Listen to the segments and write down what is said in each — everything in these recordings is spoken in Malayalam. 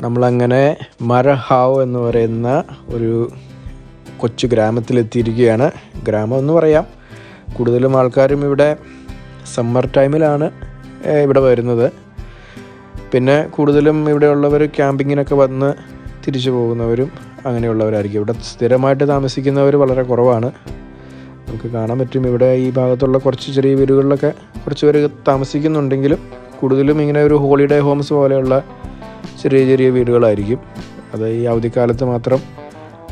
നമ്മളങ്ങനെ മരഹാവ് എന്ന് പറയുന്ന ഒരു കൊച്ചു ഗ്രാമത്തിലെത്തിയിരിക്കുകയാണ്. ഗ്രാമം എന്ന് പറയാം. കൂടുതലും ആൾക്കാരും ഇവിടെ സമ്മർ ടൈമിലാണ് ഇവിടെ വരുന്നത്. പിന്നെ കൂടുതലും ഇവിടെ ഉള്ളവർ ക്യാമ്പിങ്ങിനൊക്കെ വന്ന് തിരിച്ചു പോകുന്നവരും അങ്ങനെയുള്ളവരായിരിക്കും. ഇവിടെ സ്ഥിരമായിട്ട് താമസിക്കുന്നവർ വളരെ കുറവാണ്. നമുക്ക് കാണാൻ പറ്റും ഇവിടെ ഈ ഭാഗത്തുള്ള കുറച്ച് ചെറിയ വീടുകളിലൊക്കെ കുറച്ച് പേര് താമസിക്കുന്നുണ്ടെങ്കിലും കൂടുതലും ഇങ്ങനെ ഒരു ഹോളിഡേ ഹോംസ് പോലെയുള്ള ചെറിയ ചെറിയ വീടുകളായിരിക്കും. അത് ഈ അവധിക്കാലത്ത് മാത്രം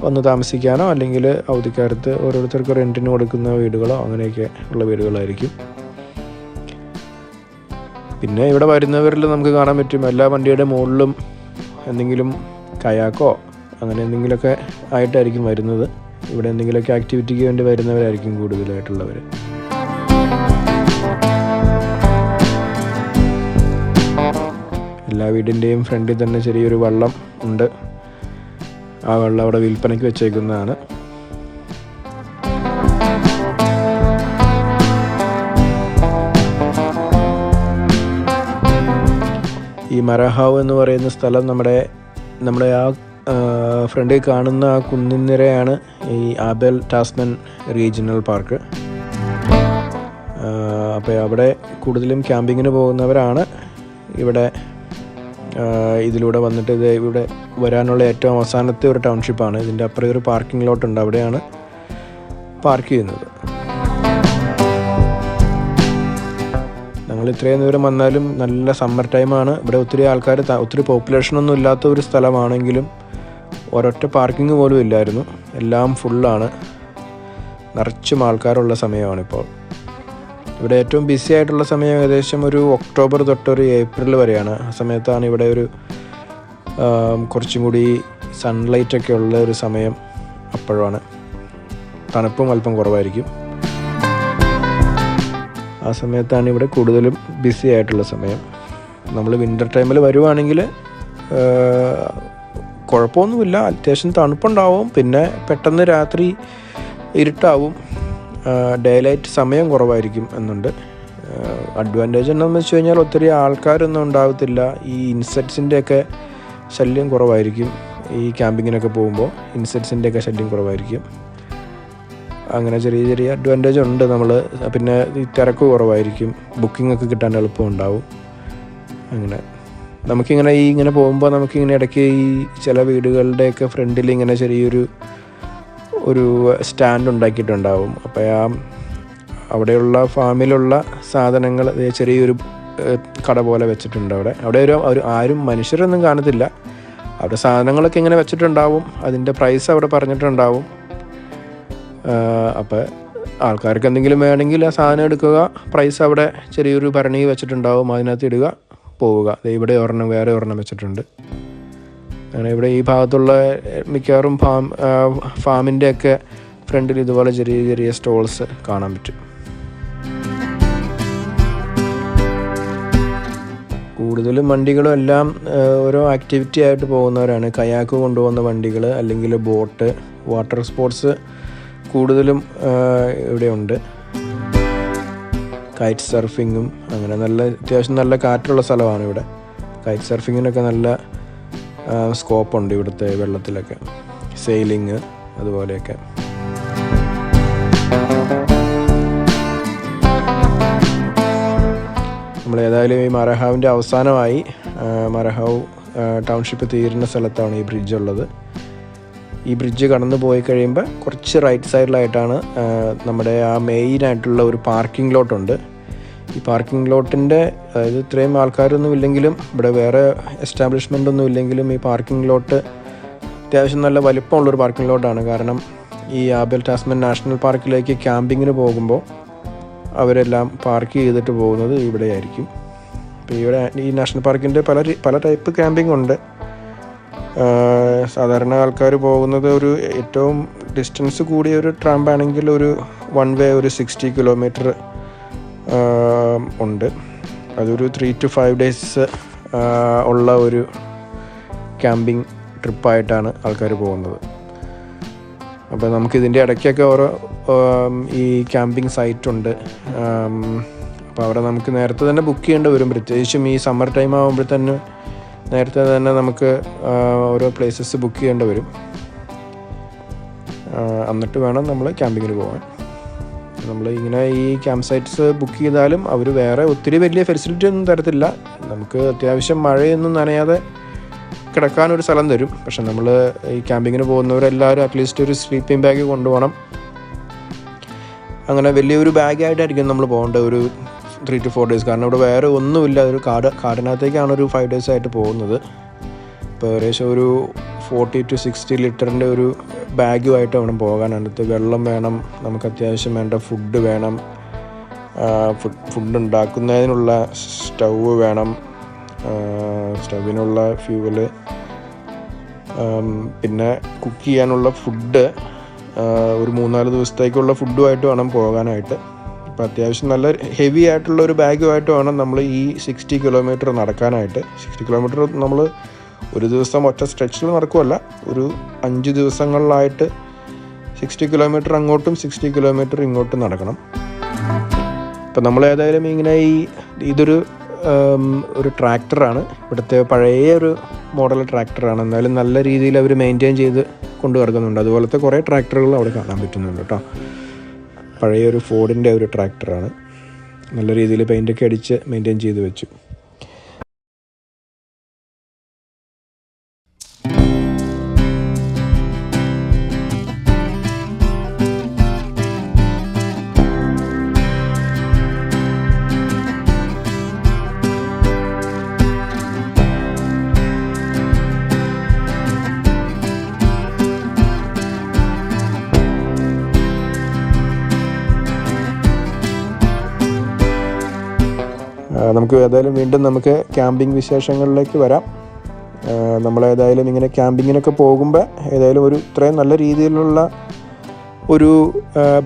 വന്ന് താമസിക്കാനോ അല്ലെങ്കിൽ അവധിക്കാലത്ത് ഓരോരുത്തർക്ക് റെൻറ്റിന് കൊടുക്കുന്ന വീടുകളോ അങ്ങനെയൊക്കെ ഉള്ള വീടുകളായിരിക്കും. പിന്നെ ഇവിടെ വരുന്നവരിൽ നമുക്ക് കാണാൻ പറ്റും എല്ലാ വണ്ടിയുടെ മുകളിലും എന്തെങ്കിലും കയാക്കോ അങ്ങനെ എന്തെങ്കിലുമൊക്കെ ആയിട്ടായിരിക്കും വരുന്നത്. ഇവിടെ എന്തെങ്കിലുമൊക്കെ ആക്ടിവിറ്റിക്ക് വേണ്ടി വരുന്നവരായിരിക്കും കൂടുതലായിട്ടുള്ളവർ. എല്ലാ വീടിൻ്റെയും ഫ്രണ്ടിൽ തന്നെ ചെറിയൊരു വള്ളം ഉണ്ട്. ആ വെള്ളം അവിടെ വിൽപ്പനയ്ക്ക് വെച്ചേക്കുന്നതാണ്. ഈ മരഹാവ് എന്ന് പറയുന്ന സ്ഥലം നമ്മുടെ ആ ഫ്രണ്ടിൽ കാണുന്ന ആ കുന്നിൻനിരയാണ് ഈ ആബേൽ ടാസ്മാൻ റീജിയണൽ പാർക്ക്. അപ്പോൾ അവിടെ കൂടുതലും ക്യാമ്പിങ്ങിന് പോകുന്നവരാണ് ഇവിടെ ഇതിലൂടെ വന്നിട്ട് ഇവിടെ വരാനുള്ള ഏറ്റവും അവസാനത്തെ ഒരു ടൗൺഷിപ്പാണ്. ഇതിൻ്റെ അപ്പുറം ഒരു പാർക്കിംഗ് ലോട്ടുണ്ട്, അവിടെയാണ് പാർക്ക് ചെയ്യുന്നത്. ഞങ്ങൾ ഇത്രയും ദൂരം വന്നാലും നല്ല സമ്മർ ടൈമാണ്. ഇവിടെ ഒത്തിരി ആൾക്കാർ ഒത്തിരി പോപ്പുലേഷനൊന്നും ഇല്ലാത്ത ഒരു സ്ഥലമാണെങ്കിലും ഒരൊറ്റ പാർക്കിംഗ് പോലും ഇല്ലായിരുന്നു. എല്ലാം ഫുള്ളാണ്. നിറച്ചും ആൾക്കാരുള്ള സമയമാണിപ്പോൾ. ഇവിടെ ഏറ്റവും ബിസി ആയിട്ടുള്ള സമയം ഏകദേശം ഒരു ഒക്ടോബർ തൊട്ടൊരു ഏപ്രിൽ വരെയാണ്. ആ സമയത്താണ് ഇവിടെ ഒരു കുറച്ചും കൂടി സൺലൈറ്റൊക്കെ ഉള്ള ഒരു സമയം. അപ്പോഴാണ് തണുപ്പും അല്പം കുറവായിരിക്കും. ആ സമയത്താണ് ഇവിടെ കൂടുതലും ബിസി ആയിട്ടുള്ള സമയം. നമ്മൾ വിൻ്റർ ടൈമിൽ വരുവാണെങ്കിൽ കുഴപ്പമൊന്നുമില്ല. അത്യാവശ്യം തണുപ്പുണ്ടാവും. പിന്നെ പെട്ടെന്ന് രാത്രി ഇരുട്ടാവും. ഡേ ലൈറ്റ് സമയം കുറവായിരിക്കും എന്നുണ്ട്. അഡ്വാൻറ്റേജ് എന്താണെന്ന് വെച്ച് കഴിഞ്ഞാൽ ഒത്തിരി ആൾക്കാരൊന്നും ഉണ്ടാകത്തില്ല. ഈ ഇൻസെക്ട്സിൻ്റെയൊക്കെ ശല്യം കുറവായിരിക്കും. ഈ ക്യാമ്പിങ്ങിനൊക്കെ പോകുമ്പോൾ ഇൻസെക്ട്സിൻ്റെയൊക്കെ ശല്യം കുറവായിരിക്കും. അങ്ങനെ ചെറിയ ചെറിയ അഡ്വാൻറ്റേജ് ഉണ്ട്. പിന്നെ ഈ തിരക്ക് കുറവായിരിക്കും. ബുക്കിംഗ് ഒക്കെ കിട്ടാൻ എളുപ്പമുണ്ടാവും. അങ്ങനെ ഇങ്ങനെ പോകുമ്പോൾ നമുക്കിങ്ങനെ ഇടയ്ക്ക് ഈ ചില വീടുകളുടെയൊക്കെ ഫ്രണ്ടിൽ ഇങ്ങനെ ചെറിയൊരു സ്റ്റാൻഡ് ഉണ്ടാക്കിയിട്ടുണ്ടാവും. അപ്പോൾ അവിടെയുള്ള ഫാമിലുള്ള സാധനങ്ങൾ ചെറിയൊരു കട പോലെ വെച്ചിട്ടുണ്ട്. അവിടെ ആരും മനുഷ്യരൊന്നും കാണത്തില്ല. അവിടെ സാധനങ്ങളൊക്കെ ഇങ്ങനെ വെച്ചിട്ടുണ്ടാവും. അതിൻ്റെ പ്രൈസ് അവിടെ പറഞ്ഞിട്ടുണ്ടാവും. അപ്പോൾ ആൾക്കാർക്ക് എന്തെങ്കിലും വേണമെങ്കിൽ ആ സാധനം എടുക്കുക, പ്രൈസ് അവിടെ ചെറിയൊരു ഭരണി വെച്ചിട്ടുണ്ടാവും, അതിനകത്ത് ഇടുക, പോവുക. ഇവിടെ ഒരെണ്ണം വേറെ ഒരെണ്ണം വെച്ചിട്ടുണ്ട്. അങ്ങനെ ഇവിടെ ഈ ഭാഗത്തുള്ള മിക്കവാറും ഫാമിൻ്റെയൊക്കെ ഫ്രണ്ടിൽ ഇതുപോലെ ചെറിയ ചെറിയ സ്റ്റോൾസ് കാണാൻ പറ്റും. കൂടുതലും വണ്ടികളും എല്ലാം ഓരോ ആക്ടിവിറ്റി ആയിട്ട് പോകുന്നവരാണ്. കയാക്ക് കൊണ്ടുപോകുന്ന വണ്ടികൾ അല്ലെങ്കിൽ ബോട്ട്, വാട്ടർ സ്പോർട്സ് കൂടുതലും ഇവിടെയുണ്ട്. കൈറ്റ് സർഫിങ്ങും അങ്ങനെ അത്യാവശ്യം നല്ല കാറ്റുള്ള സ്ഥലമാണ് ഇവിടെ. കൈറ്റ് സർഫിങ്ങിനൊക്കെ നല്ല സ്കോപ്പുണ്ട് ഇവിടുത്തെ വെള്ളത്തിലൊക്കെ. സെയിലിങ് അതുപോലെയൊക്കെ. നമ്മളേതായാലും ഈ മരഹാവിൻ്റെ അവസാനമായി. മരഹാവ് ടൗൺഷിപ്പ് തീരുന്ന സ്ഥലത്താണ് ഈ ബ്രിഡ്ജ് ഉള്ളത്. ഈ ബ്രിഡ്ജ് കടന്നു പോയി കഴിയുമ്പോൾ കുറച്ച് റൈറ്റ് സൈഡിലായിട്ടാണ് നമ്മുടെ ആ മെയിനായിട്ടുള്ള ഒരു പാർക്കിംഗ് ലോട്ടുണ്ട്. ഈ പാർക്കിംഗ് ലോട്ടിൻ്റെ അതായത് ഇത്രയും ആൾക്കാരൊന്നും ഇല്ലെങ്കിലും ഇവിടെ വേറെ എസ്റ്റാബ്ലിഷ്മെൻ്റ് ഒന്നും ഇല്ലെങ്കിലും ഈ പാർക്കിംഗ് ലോട്ട് അത്യാവശ്യം നല്ല വലിപ്പമുള്ളൊരു പാർക്കിംഗ് ലോട്ടാണ്. കാരണം ഈ ആബേൽ ടാസ്മാൻ നാഷണൽ പാർക്കിലേക്ക് ക്യാമ്പിങ്ങിന് പോകുമ്പോൾ അവരെല്ലാം പാർക്ക് ചെയ്തിട്ട് പോകുന്നത് ഇവിടെയായിരിക്കും. അപ്പോൾ ഇവിടെ ഈ നാഷണൽ പാർക്കിൻ്റെ പല ടൈപ്പ് ക്യാമ്പിംഗ് ഉണ്ട്. സാധാരണ ആൾക്കാർ പോകുന്നത് ഏറ്റവും ഡിസ്റ്റൻസ് കൂടിയ ഒരു ട്രാമ്പാണെങ്കിൽ ഒരു 1 വേ ഒരു 60 കിലോമീറ്റർ ഉണ്ട്. അതൊരു 3 to 5 days ഉള്ള ഒരു ക്യാമ്പിംഗ് ട്രിപ്പായിട്ടാണ് ആൾക്കാർ പോകുന്നത്. അപ്പോൾ നമുക്കിതിൻ്റെ ഇടയ്ക്കൊക്കെ ഓരോ ഈ ക്യാമ്പിംഗ് സൈറ്റുണ്ട്. അപ്പോൾ അവിടെ നമുക്ക് നേരത്തെ തന്നെ ബുക്ക് ചെയ്യേണ്ടി വരും. പ്രത്യേകിച്ചും ഈ സമ്മർ ടൈം ആകുമ്പോൾ തന്നെ നേരത്തെ തന്നെ നമുക്ക് ഓരോ പ്ലേസസ് ബുക്ക് ചെയ്യേണ്ടി വരും. എന്നിട്ട് വേണം നമ്മൾ ക്യാമ്പിങ്ങിന് പോകാൻ. നമ്മൾ ഇങ്ങനെ ഈ ക്യാമ്പ് സൈറ്റ്സ് ബുക്ക് ചെയ്താലും അവർ വേറെ ഒത്തിരി വലിയ ഫെസിലിറ്റി ഒന്നും തരത്തില്ല. നമുക്ക് അത്യാവശ്യം മഴയൊന്നും നനയാതെ കിടക്കാനൊരു സ്ഥലം തരും. പക്ഷെ നമ്മൾ ഈ ക്യാമ്പിങ്ങിന് പോകുന്നവരെല്ലാവരും അറ്റ്ലീസ്റ്റ് ഒരു സ്ലീപ്പിംഗ് ബാഗ് കൊണ്ടുപോകണം. അങ്ങനെ വലിയൊരു ബാഗായിട്ടായിരിക്കും നമ്മൾ പോകേണ്ടത് ഒരു 3 to 4 days. കാരണം ഇവിടെ വേറെ ഒന്നുമില്ല. ഒരു കാടിനകത്തേക്കാണ് ഒരു 5 days ആയിട്ട് പോകുന്നത്. ഇപ്പോൾ ഏകദേശം ഒരു 40 to 60 ലിറ്ററിൻ്റെ ഒരു ബാഗുമായിട്ട് വേണം പോകാൻ. അതിനകത്ത് വെള്ളം വേണം, നമുക്ക് അത്യാവശ്യം വേണ്ട ഫുഡ് വേണം, ഫുഡ് ഉണ്ടാക്കുന്നതിനുള്ള സ്റ്റൗവ് വേണം, സ്റ്റൗവിനുള്ള ഫ്യൂവല്, പിന്നെ കുക്ക് ചെയ്യാനുള്ള ഫുഡ്, ഒരു 3-4 ദിവസത്തേക്കുള്ള ഫുഡുമായിട്ട് വേണം പോകാനായിട്ട്. അപ്പോൾ അത്യാവശ്യം നല്ല ഹെവി ആയിട്ടുള്ള ഒരു ബാഗുമായിട്ട് വേണം നമ്മൾ ഈ 60 കിലോമീറ്റർ നടക്കാനായിട്ട്. 60 കിലോമീറ്റർ നമ്മൾ ഒരു ദിവസം ഒറ്റ സ്ട്രെച്ചിൽ നടക്കുമല്ല, ഒരു 5 ദിവസങ്ങളിലായിട്ട് 60 കിലോമീറ്റർ അങ്ങോട്ടും 60 കിലോമീറ്റർ ഇങ്ങോട്ടും നടക്കണം. ഇപ്പം നമ്മൾ ഏതായാലും ഇങ്ങനെ ഇതൊരു ട്രാക്ടറാണ്, ഇവിടുത്തെ പഴയ ഒരു മോഡൽ ട്രാക്ടറാണ്. എന്നാലും നല്ല രീതിയിൽ അവർ മെയിൻറ്റെയിൻ ചെയ്ത് കൊണ്ടു കിടക്കുന്നുണ്ട്. അതുപോലത്തെ കുറേ ട്രാക്ടറുകൾ അവിടെ കാണാൻ പറ്റുന്നുണ്ട് കേട്ടോ. പഴയൊരു ഫോർഡിൻ്റെ ഒരു ട്രാക്ടറാണ്, നല്ല രീതിയിൽ പെയിൻ്റൊക്കെ അടിച്ച് മെയിൻറ്റെയിൻ ചെയ്ത് വെച്ചു. നമുക്ക് ഏതായാലും വീണ്ടും നമുക്ക് ക്യാമ്പിംഗ് വിശേഷങ്ങളിലേക്ക് വരാം. നമ്മളേതായാലും ഇങ്ങനെ ക്യാമ്പിങ്ങിനൊക്കെ പോകുമ്പോൾ ഏതായാലും ഇത്രയും നല്ല രീതിയിലുള്ള ഒരു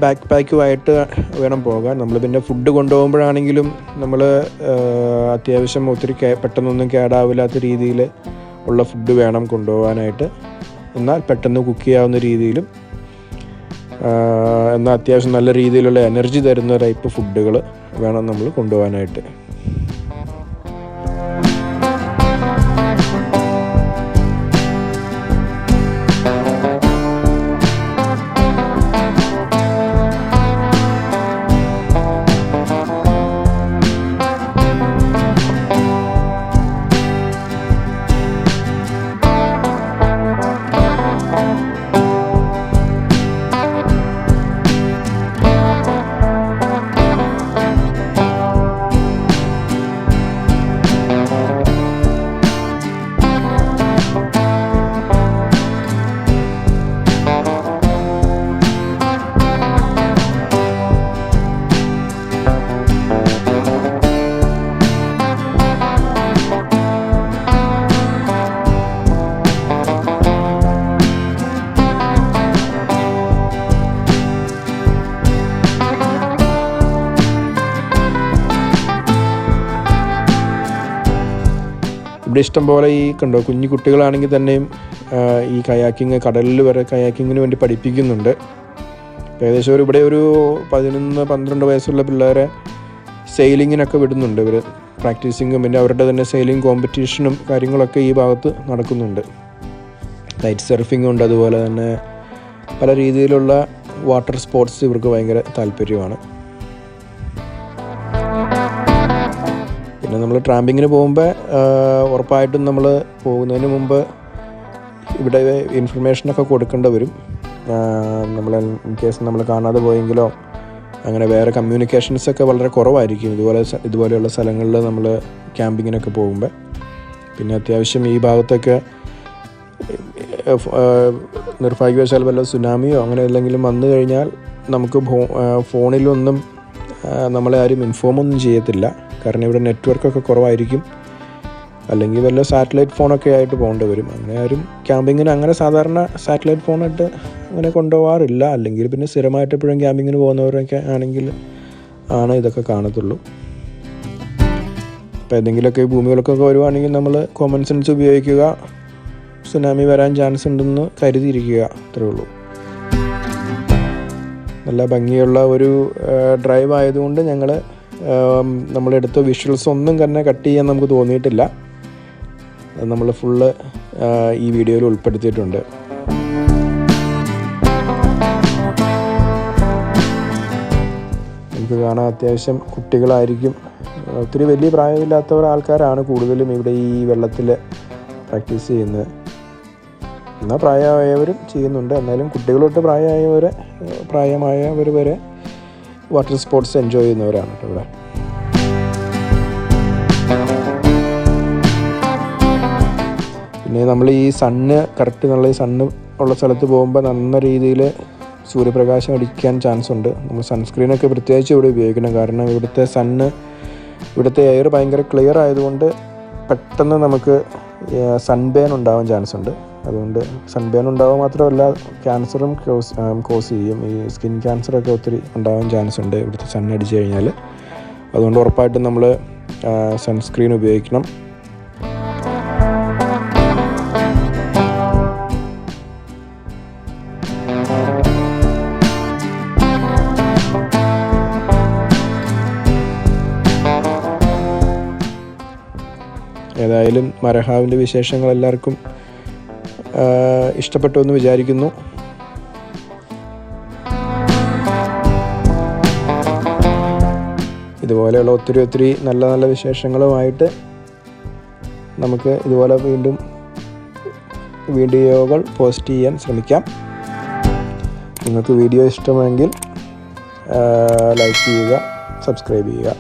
ബാക്ക് പാക്കുമായിട്ട് വേണം പോകാൻ. നമ്മൾ പിന്നെ ഫുഡ് കൊണ്ടുപോകുമ്പോഴാണെങ്കിലും നമ്മൾ അത്യാവശ്യം ഒത്തിരി പെട്ടെന്നൊന്നും കേടാവില്ലാത്ത രീതിയിൽ ഉള്ള ഫുഡ് വേണം കൊണ്ടുപോകാനായിട്ട്. എന്നാൽ പെട്ടെന്ന് കുക്ക് ചെയ്യാവുന്ന രീതിയിലും എന്നാൽ അത്യാവശ്യം നല്ല രീതിയിലുള്ള എനർജി തരുന്ന ടൈപ്പ് ഫുഡുകൾ വേണം നമ്മൾ കൊണ്ടുപോകാനായിട്ട്. ഇവിടെ ഇഷ്ടംപോലെ കണ്ടോ കുഞ്ഞു കുട്ടികളാണെങ്കിൽ തന്നെയും ഈ കയാക്കിങ്, കടലിൽ വരെ കയാക്കിങ്ങിന് വേണ്ടി പഠിപ്പിക്കുന്നുണ്ട്. ഏകദേശം ഇവിടെ ഒരു 11-12 വയസ്സുള്ള പിള്ളേരെ സെയിലിങ്ങിനൊക്കെ വിടുന്നുണ്ട് ഇവർ, പ്രാക്ടീസിങ്ങും പിന്നെ അവരുടെ തന്നെ സെയിലിംഗ് കോമ്പറ്റീഷനും കാര്യങ്ങളൊക്കെ ഈ ഭാഗത്ത് നടക്കുന്നുണ്ട്. കൈറ്റ് സർഫിംഗ് ഉണ്ട്, അതുപോലെ തന്നെ പല രീതിയിലുള്ള വാട്ടർ സ്പോർട്സ് ഇവർക്ക് ഭയങ്കര താല്പര്യമാണ്. പിന്നെ നമ്മൾ ട്രാമ്പിങ്ങിന് പോകുമ്പോൾ ഉറപ്പായിട്ടും നമ്മൾ പോകുന്നതിന് മുമ്പ് ഇവിടെ ഇൻഫർമേഷനൊക്കെ കൊടുക്കേണ്ടി വരും. നമ്മൾ ഇൻ കേസ് നമ്മൾ കാണാതെ പോയെങ്കിലോ അങ്ങനെ വേറെ കമ്മ്യൂണിക്കേഷൻസൊക്കെ വളരെ കുറവായിരിക്കും ഇതുപോലെയുള്ള സ്ഥലങ്ങളിൽ നമ്മൾ ക്യാമ്പിങ്ങിനൊക്കെ പോകുമ്പോൾ. പിന്നെ അത്യാവശ്യം ഈ ഭാഗത്തൊക്കെ നിർഭാഗ്യവശാൽ വല്ല സുനാമിയോ അങ്ങനെ എന്തെങ്കിലും വന്നു കഴിഞ്ഞാൽ നമുക്ക് ഫോണിലൊന്നും നമ്മളെ ആരും ഇൻഫോമൊന്നും ചെയ്യത്തില്ല. കാരണം ഇവിടെ നെറ്റ്വർക്കൊക്കെ കുറവായിരിക്കും. അല്ലെങ്കിൽ വല്ല സാറ്റലൈറ്റ് ഫോണൊക്കെ ആയിട്ട് പോകേണ്ടി വരും. അങ്ങനെ ആരും ക്യാമ്പിങ്ങിന് അങ്ങനെ സാധാരണ സാറ്റലൈറ്റ് ഫോണായിട്ട് അങ്ങനെ കൊണ്ടുപോകാറില്ല. അല്ലെങ്കിൽ പിന്നെ സ്ഥിരമായിട്ട് എപ്പോഴും ക്യാമ്പിങ്ങിന് പോകുന്നവരൊക്കെ ആണെങ്കിൽ ഇതൊക്കെ കാണത്തുള്ളൂ. അപ്പോൾ എന്തെങ്കിലുമൊക്കെ ഭൂമികളൊക്കെ വരുവാണെങ്കിൽ നമ്മൾ കോമൺ സെൻസ് ഉപയോഗിക്കുക. സുനാമി വരാൻ ചാൻസ് ഉണ്ടെന്ന് കരുതിയിരിക്കുക, അത്രേ ഉള്ളൂ. നല്ല ഭംഗിയുള്ള ഒരു ഡ്രൈവ് ആയതുകൊണ്ട് നമ്മളെടുത്ത വിഷ്വൽസ് ഒന്നും തന്നെ കട്ട് ചെയ്യാൻ നമുക്ക് തോന്നിയിട്ടില്ല. അത് നമ്മൾ ഫുള്ള് ഈ വീഡിയോയിൽ ഉൾപ്പെടുത്തിയിട്ടുണ്ട്. നമുക്ക് കാണാം അത്യാവശ്യം കുട്ടികളായിരിക്കും, ഒത്തിരി വലിയ പ്രായമില്ലാത്തവർ ആൾക്കാരാണ് കൂടുതലും ഇവിടെ ഈ വെള്ളത്തിൽ പ്രാക്ടീസ് ചെയ്യുന്നത്. എന്നാൽ പ്രായമായവരും ചെയ്യുന്നുണ്ട്. എന്നാലും കുട്ടികളൊട്ട് പ്രായമായവർ വരെ വാട്ടർ സ്പോർട്സ് എൻജോയ് ചെയ്യുന്നവരാണ് ഇവിടെ. പിന്നെ നമ്മൾ ഈ കറക്റ്റ് നല്ല സണ്ണ് ഉള്ള സ്ഥലത്ത് പോകുമ്പോൾ നല്ല രീതിയിൽ സൂര്യപ്രകാശം അടിക്കാൻ ചാൻസ് ഉണ്ട്. നമ്മൾ സൺസ്ക്രീനൊക്കെ പ്രത്യേകിച്ച് ഇവിടെ ഉപയോഗിക്കണം. കാരണം ഇവിടുത്തെ എയർ ഭയങ്കര ക്ലിയർ ആയതുകൊണ്ട് പെട്ടെന്ന് നമുക്ക് സൺബേൺ ഉണ്ടാവാൻ ചാൻസ് ഉണ്ട്. അതുകൊണ്ട് സൺബേൺ ഉണ്ടാവാൻ മാത്രമല്ല ക്യാൻസറും കോസ് ചെയ്യും. ഈ സ്കിൻ ക്യാൻസറൊക്കെ ഒത്തിരി ഉണ്ടാവാൻ ചാൻസ് ഉണ്ട് ഇവിടുത്തെ സണ്ണടിച്ച് കഴിഞ്ഞാൽ. അതുകൊണ്ട് ഉറപ്പായിട്ടും നമ്മൾ സൺസ്ക്രീൻ ഉപയോഗിക്കണം. ഏതായാലും മരഹാവിൻ്റെ വിശേഷങ്ങൾ എല്ലാവർക്കും ഇഷ്ടപ്പെട്ടു എന്ന് വിചാരിക്കുന്നു. ഇതുപോലെയുള്ള ഒത്തിരി നല്ല നല്ല വിശേഷങ്ങളുമായിട്ട് നമുക്ക് ഇതുപോലെ വീണ്ടും വീഡിയോകൾ പോസ്റ്റ് ചെയ്യാൻ ശ്രമിക്കാം. നിങ്ങൾക്ക് വീഡിയോ ഇഷ്ടമെങ്കിൽ ലൈക്ക് ചെയ്യുക, സബ്സ്ക്രൈബ് ചെയ്യുക.